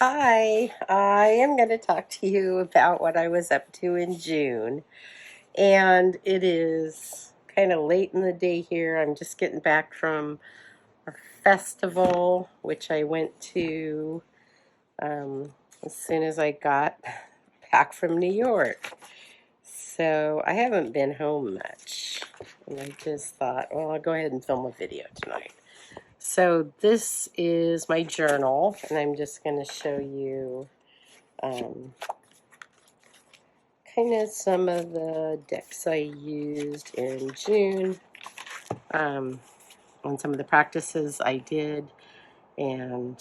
Hi, I am going to talk to you about what I was up to in June. And it is kind of late in the day here. I'm just getting back from a festival, which I went to as soon as I got back from New York. So I haven't been home much. And I just thought, well, I'll go ahead and film a video tonight. So this is my journal, and I'm just going to show you kind of some of the decks I used in June, on some of the practices I did, and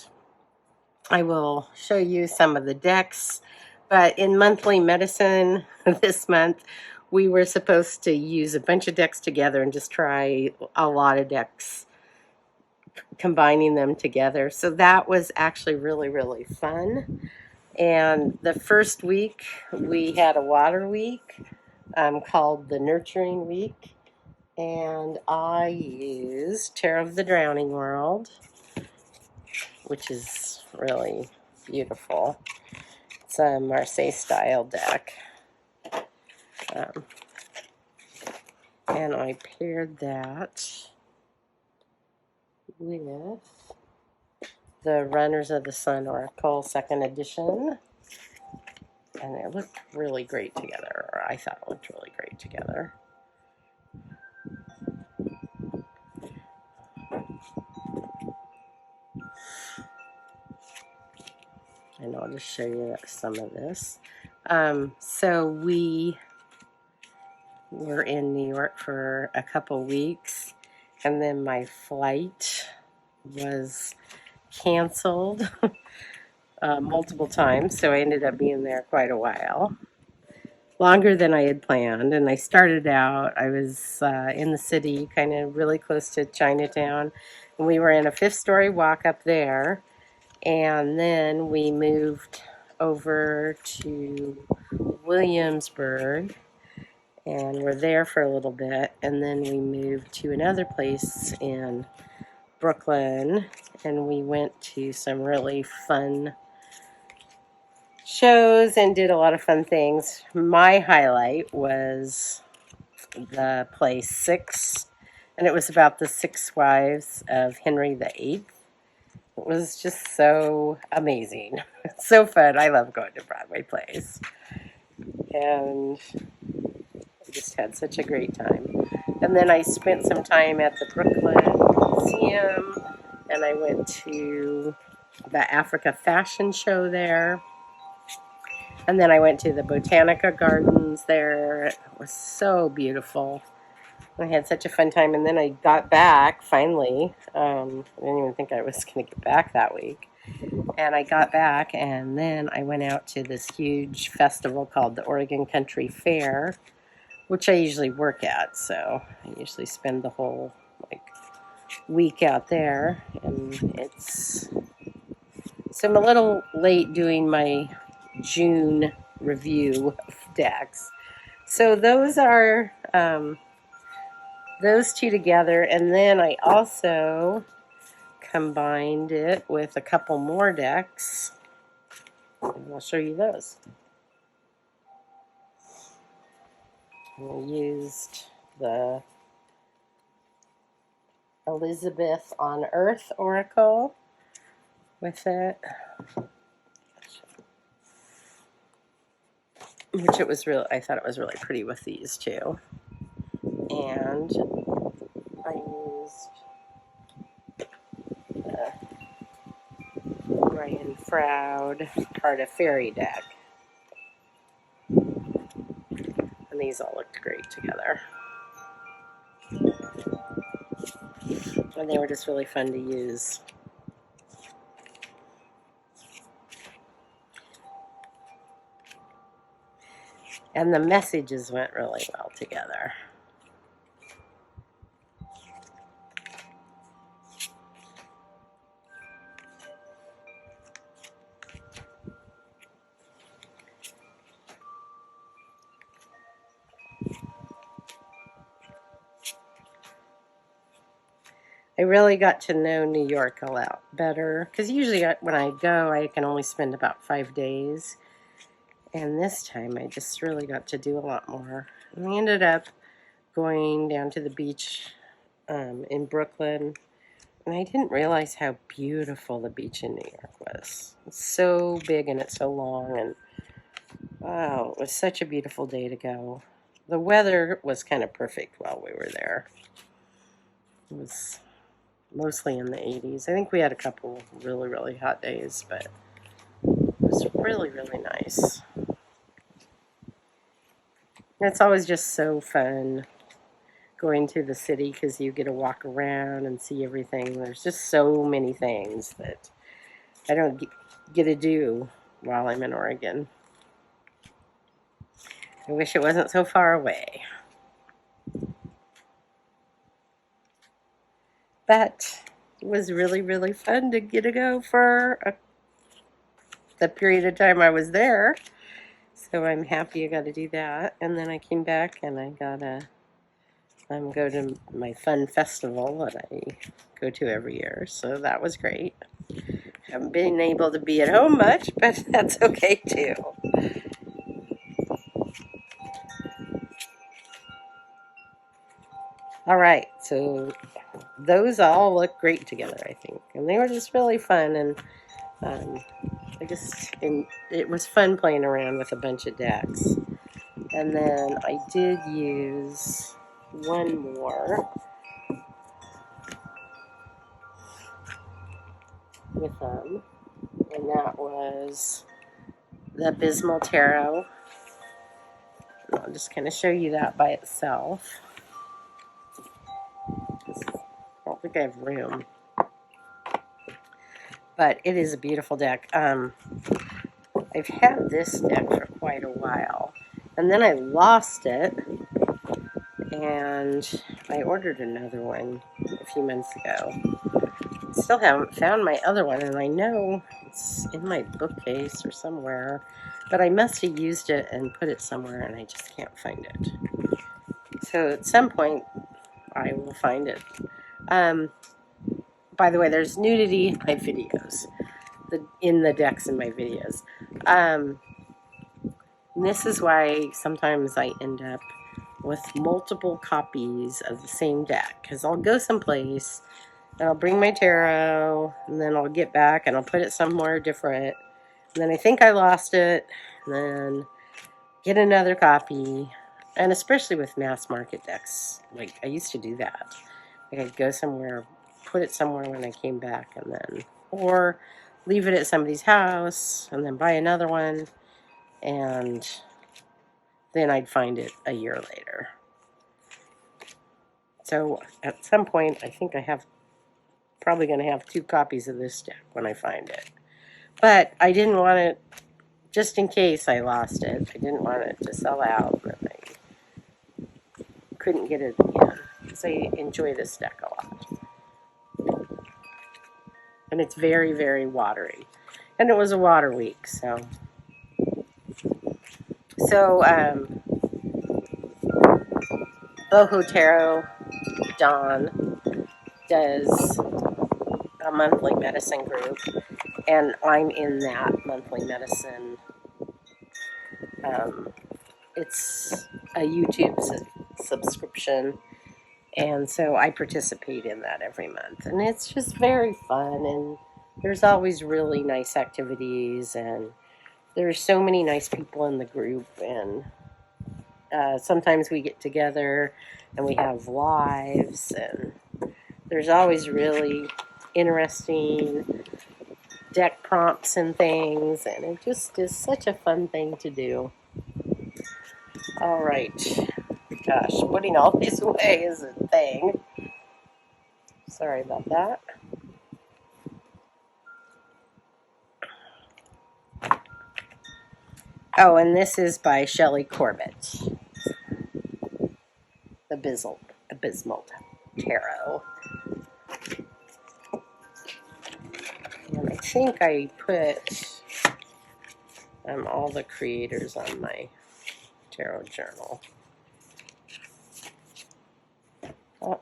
I will show you some of the decks. But in monthly medicine this month, we were supposed to use a bunch of decks together and just try a lot of decks, combining them together. So that was actually really, really fun. And the first week, we had a water week called the Nurturing Week. And I used Tarot of the Drowning World, which is really beautiful. It's a Marseille style deck. And I paired that with the Runners of the Sun Oracle 2nd edition. And it looked really great together, or I thought it looked really great together. And I'll just show you some of this. So we were in New York for a couple weeks, and then my flight was canceled multiple times, so I ended up being there quite a while, longer than I had planned. And I started out, I was in the city, kind of really close to Chinatown, and we were in a 5th-story walk up there, and then we moved over to Williamsburg, and we're there for a little bit, and then we moved to another place in Brooklyn, and we went to some really fun shows and did a lot of fun things. My highlight was the play Six, and it was about the 6 wives of Henry VIII. It was just so amazing. So fun. I love going to Broadway plays. And I just had such a great time. And then I spent some time at the Brooklyn Museum, and I went to the Africa Fashion Show there. And then I went to the Botanica Gardens there. It was so beautiful. I had such a fun time. And then I got back, finally. I didn't even think I was going to get back that week. And I got back, and then I went out to this huge festival called the Oregon Country Fair, which I usually work at. So I usually spend the whole week out there. And so I'm a little late doing my June review of decks. So those are those two together, and then I also combined it with a couple more decks, and I'll show you those. I used the Elizabeth on Earth Oracle with it, which I thought it was really pretty with these too. And I used the Ryan Froud Card of Faerie deck. And these all looked great together. And they were just really fun to use. And the messages went really well together. I really got to know New York a lot better, because usually when I go, I can only spend about 5 days. And this time, I just really got to do a lot more. And we ended up going down to the beach in Brooklyn. And I didn't realize how beautiful the beach in New York was. It's so big and it's so long. And wow, it was such a beautiful day to go. The weather was kind of perfect while we were there. It was mostly in the 80s. I think we had a couple really, really hot days, but it was really, really nice. It's always just so fun going to the city because you get to walk around and see everything. There's just so many things that I don't get to do while I'm in Oregon. I wish it wasn't so far away. But it was really, really fun to get to go for the period of time I was there. So I'm happy I got to do that. And then I came back and I got to go to my fun festival that I go to every year. So that was great. Haven't been able to be at home much, but that's okay too. All right, so those all look great together, I think. And they were just really fun. And it was fun playing around with a bunch of decks. And then I did use one more with them, and that was the Abysmal Tarot. I'll just kind of show you that by itself. I don't think I have room, but it is a beautiful deck. I've had this deck for quite a while, and then I lost it, and I ordered another one a few months ago. Still haven't found my other one, and I know it's in my bookcase or somewhere, but I must have used it and put it somewhere, and I just can't find it. So at some point, I will find it. By the way, there's nudity in my videos, in the decks in my videos. And this is why sometimes I end up with multiple copies of the same deck, because I'll go someplace and I'll bring my tarot, and then I'll get back and I'll put it somewhere different. And then I think I lost it, and then get another copy. And especially with mass market decks, like I used to do that. Like I'd go somewhere, put it somewhere when I came back, and then, or leave it at somebody's house, and then buy another one, and then I'd find it a year later. So at some point, I think I have probably going to have 2 copies of this deck when I find it. But I didn't want it, just in case I lost it, I didn't want it to sell out and I couldn't get it again. Because I enjoy this deck a lot. And it's very, very watery. And it was a water week, so... Boho Tarot Dawn does a monthly medicine group, and I'm in that monthly medicine. It's a YouTube subscription, and so I participate in that every month, and it's just very fun, and there's always really nice activities, and there's so many nice people in the group, and sometimes we get together and we have lives, and there's always really interesting deck prompts and things, and it just is such a fun thing to do. All right. Gosh, putting all this away is a thing. Sorry about that. Oh, and this is by Shelley Corbett. Abysmal Tarot. And I think I put all the creators on my tarot journal. Oh.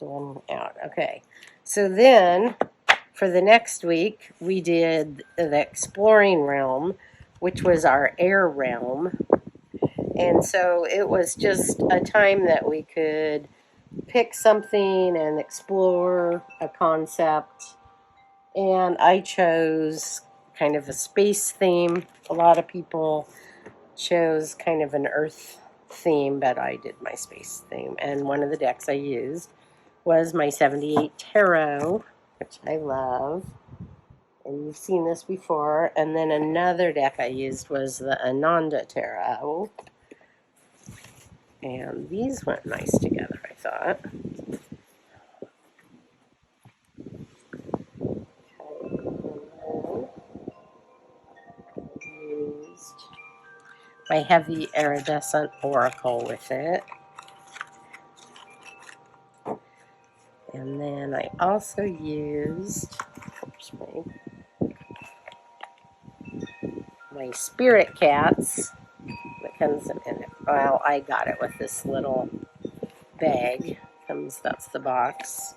left one out. Okay. So then, for the next week, we did the Exploring Realm, which was our air realm. And so it was just a time that we could pick something and explore a concept. And I chose kind of a space theme. A lot of people chose kind of an earth theme, but I did my space theme. And one of the decks I used was my 78 Tarot, which I love. And you've seen this before. And then another deck I used was the Ananda Tarot. And these went nice together, I thought. Used my heavy iridescent oracle with it. And then I also used my spirit cats that comes in it. Well, I got it with this little bag. That's the box.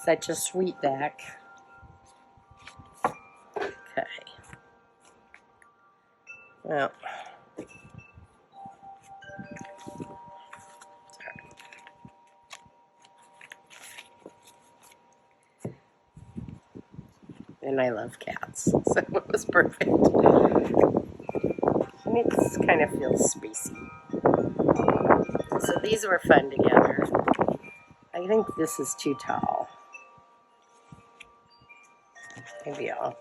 Such a sweet deck. Okay. Well, and I love cats, so it was perfect. And it kind of feels spacey. So these were fun together. I think this is too tall. Maybe I'll...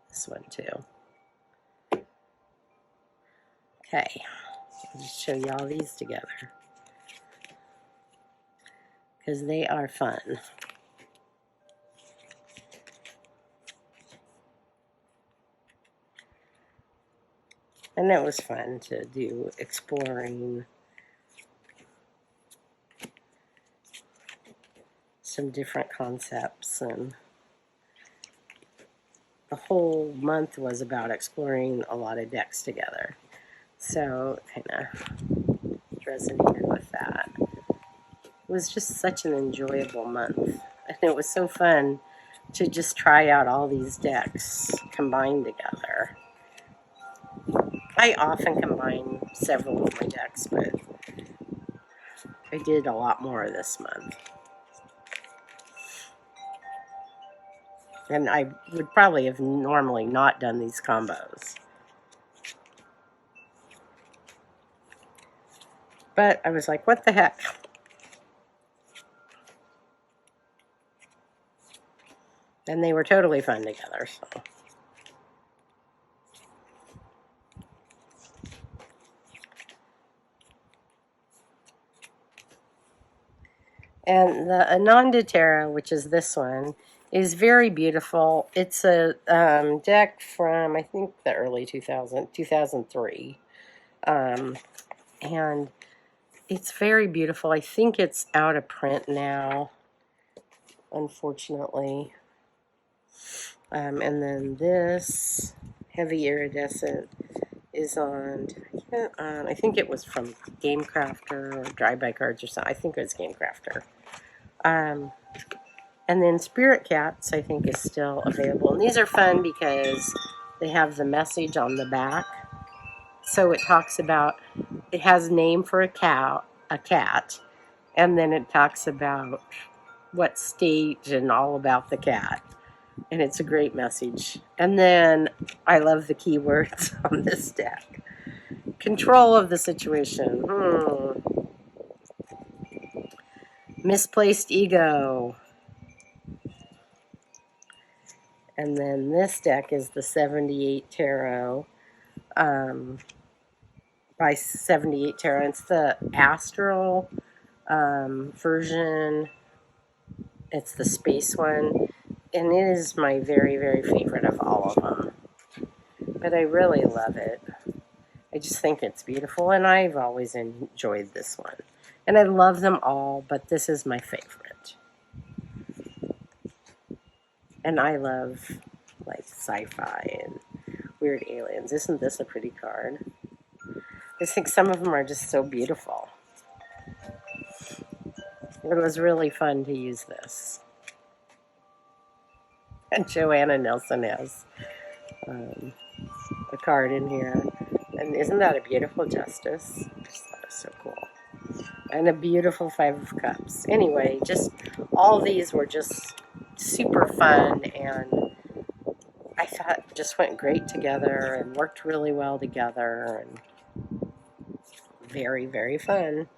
This one too. Okay, I'll just show you all these together because they are fun. And it was fun to do exploring some different concepts, and the whole month was about exploring a lot of decks together. So it kind of resonated with that. It was just such an enjoyable month. And it was so fun to just try out all these decks combined together. I often combine several of my decks, but I did a lot more this month. And I would probably have normally not done these combos. But I was like, what the heck? And they were totally fun together, so. And the Ananda Tarot, which is this one, is very beautiful. It's a deck from, I think, the early 2003. And it's very beautiful. I think it's out of print now, unfortunately. And then this heavy iridescent is on, I think it was from Game Crafter or Drive By Cards or something. I think it was Game Crafter. And then Spirit Cats, I think, is still available. And these are fun because they have the message on the back. So it talks about, it has a name for a cat, and then it talks about what stage and all about the cat. And it's a great message. And then I love the keywords on this deck. Control of the situation. Misplaced ego. And then this deck is the 78 Tarot. By 78 Tarot. It's the Astral version. It's the space one. And it is my very, very favorite of all of them. But I really love it. I just think it's beautiful, and I've always enjoyed this one. And I love them all, but this is my favorite. And I love, like, sci-fi and weird aliens. Isn't this a pretty card? I think some of them are just so beautiful. It was really fun to use this. And Joanna Nelson has a card in here. And isn't that a beautiful justice? I just thought it was so cool. And a beautiful Five of Cups. Anyway, just all these were just super fun, and I thought just went great together and worked really well together, and very, very fun.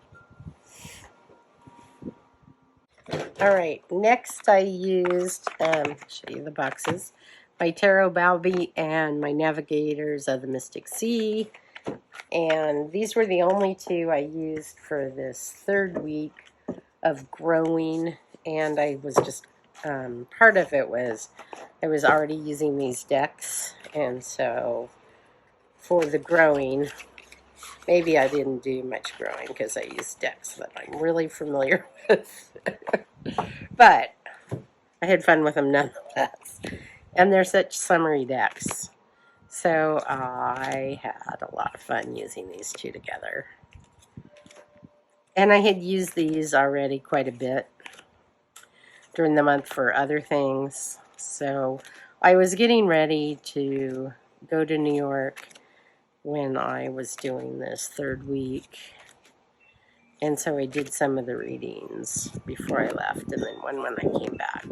All right, next I used, show you the boxes, my Tarot Balbi and my Navigators of the Mystic Sea. And these were the only two I used for this third week of growing. And I was just, part of it was I was already using these decks. And so for the growing, maybe I didn't do much growing because I used decks that I'm really familiar with. But I had fun with them nonetheless. And they're such summery decks. So I had a lot of fun using these two together. And I had used these already quite a bit during the month for other things. So I was getting ready to go to New York when I was doing this third week. And so I did some of the readings before I left, and then one when I came back.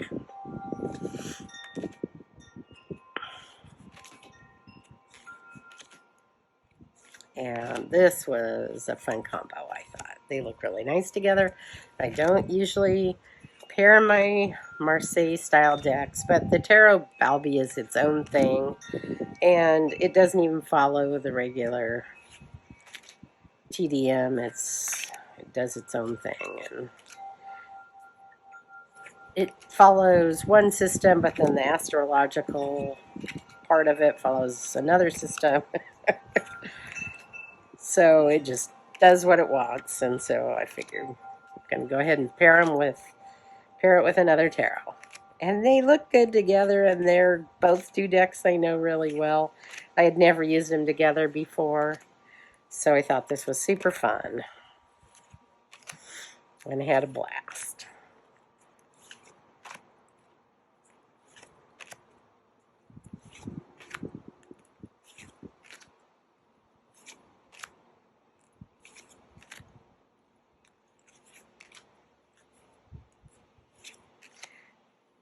And this was a fun combo, I thought. They look really nice together. I don't usually pair my Marseille style decks, but the Tarot Balbi is its own thing, and it doesn't even follow the regular TDM. It does its own thing, and it follows one system, but then the astrological part of it follows another system. So it just does what it wants, and so I figured I'm going to go ahead and pair it with another tarot. And they look good together, and they're both two decks I know really well. I had never used them together before, so I thought this was super fun. And I had a blast.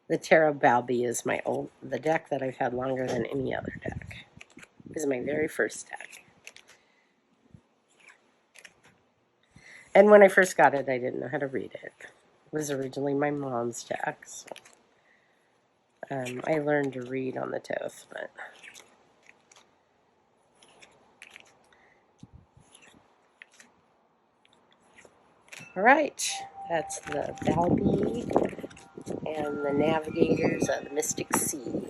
The Tarot Balbi is the deck that I've had longer than any other deck. It was my very first deck. And when I first got it, I didn't know how to read it. It was originally my mom's deck, so I learned to read on the Toth, but all right, that's the Balbi and the Navigators of the Mystic Sea.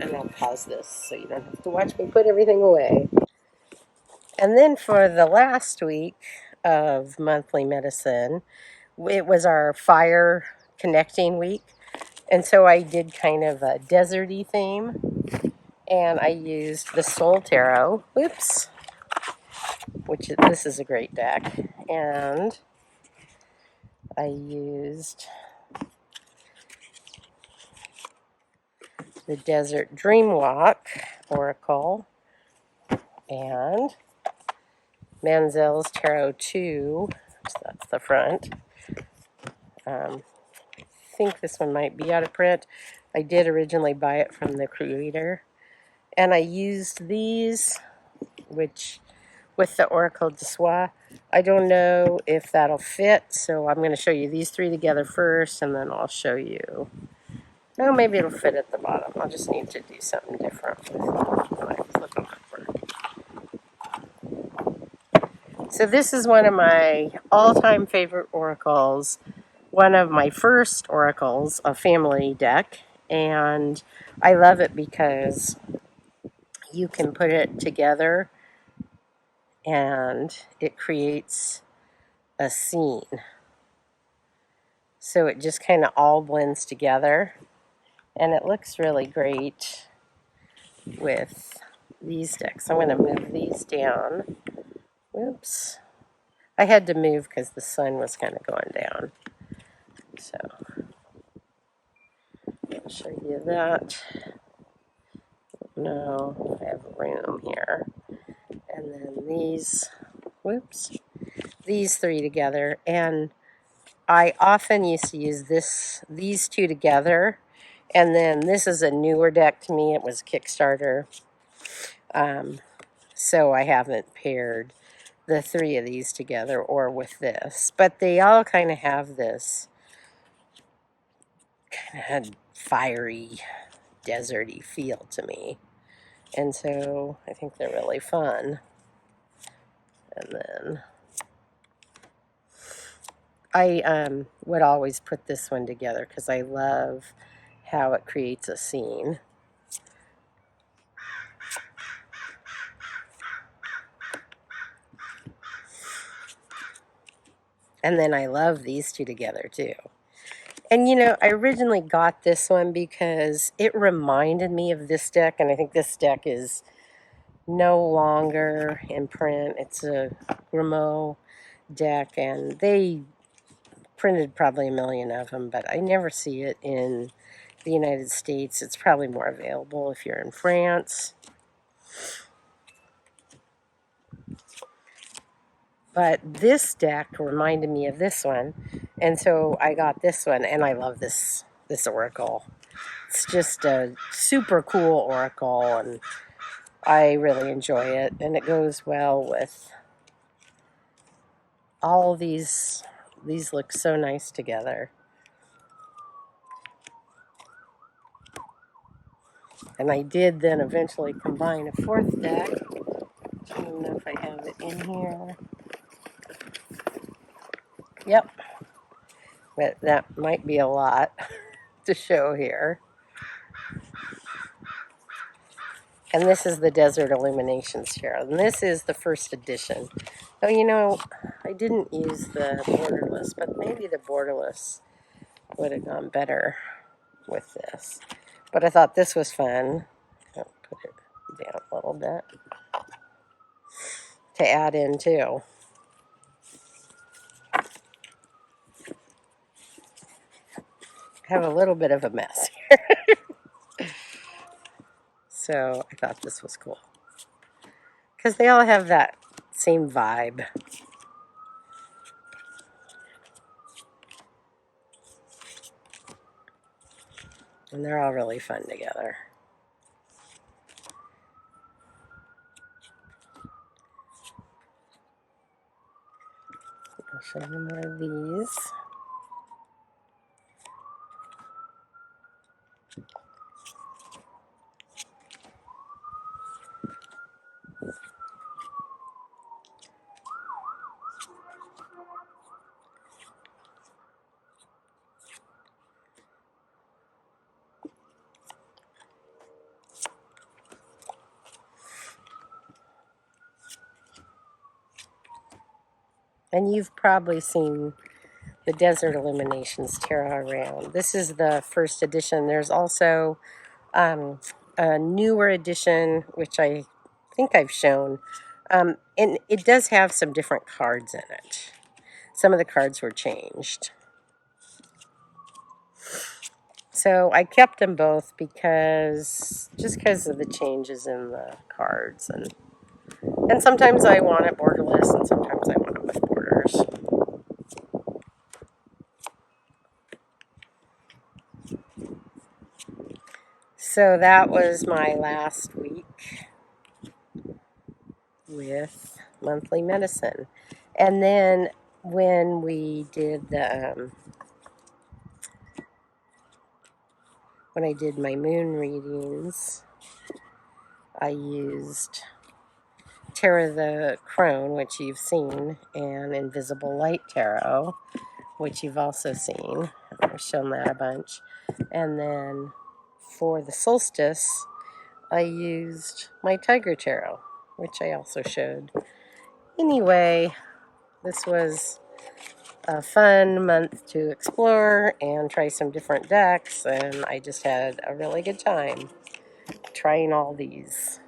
And I'll pause this so you don't have to watch me put everything away. And then for the last week of monthly medicine, it was our fire connecting week. And so I did kind of a deserty theme. And I used the Soul Tarot. Oops. This is a great deck. And I used the Desert Dream Walk Oracle and Manzel's Tarot 2. So that's the front. I think this one might be out of print. I did originally buy it from the creator. And I used these, which with the Oracle Dessuart. I don't know if that'll fit, so I'm going to show you these three together first, and then I'll show you. Oh, maybe it'll fit at the bottom. I'll just need to do something different with what I was looking for. So this is one of my all-time favorite oracles. One of my first oracles, a family deck, and I love it because you can put it together and it creates a scene. So it just kind of all blends together, and it looks really great with these decks. I'm going to move these down. Oops. I had to move because the sun was kind of going down. So I'll show you that. No, I have room here. And then these, whoops, these three together. And I often used to use these two together. And then this is a newer deck to me. It was Kickstarter. So I haven't paired the three of these together or with this. But they all kind of have this kind of fiery, deserty feel to me. And so I think they're really fun. And then I would always put this one together because I love how it creates a scene. And then I love these two together too. And you know, I originally got this one because it reminded me of this deck, and I think this deck is no longer in print. It's a Grimaud deck, and they printed probably a million of them, but I never see it in the United States. It's probably more available if you're in France. But this deck reminded me of this one, and so I got this one, and I love this oracle. It's just a super cool oracle, and I really enjoy it, and it goes well with all these. These look so nice together. And I did then eventually combine a fourth deck. I don't know if I have it in here. Yep. But that might be a lot to show here. And this is the Desert Illuminations Tarot. And this is the first edition. Oh, you know, I didn't use the borderless, but maybe the borderless would have gone better with this. But I thought this was fun. I'll put it down a little bit to add in too. I have a little bit of a mess here. So I thought this was cool. Because they all have that same vibe. And they're all really fun together. I'll show you more of these. And you've probably seen the Desert Illuminations Tarot around. This is the first edition. There's also a newer edition, which I think I've shown. And it does have some different cards in it. Some of the cards were changed. So I kept them both because of the changes in the cards. And sometimes I want it borderless and sometimes I want it with borders. So that was my last week with monthly medicine. And then when we did when I did my moon readings, I used Tarot the Crone, which you've seen, and Invisible Light Tarot, which you've also seen. I've shown that a bunch. And then for the solstice, I used my Tiger Tarot, which I also showed. Anyway, this was a fun month to explore and try some different decks, and I just had a really good time trying all these.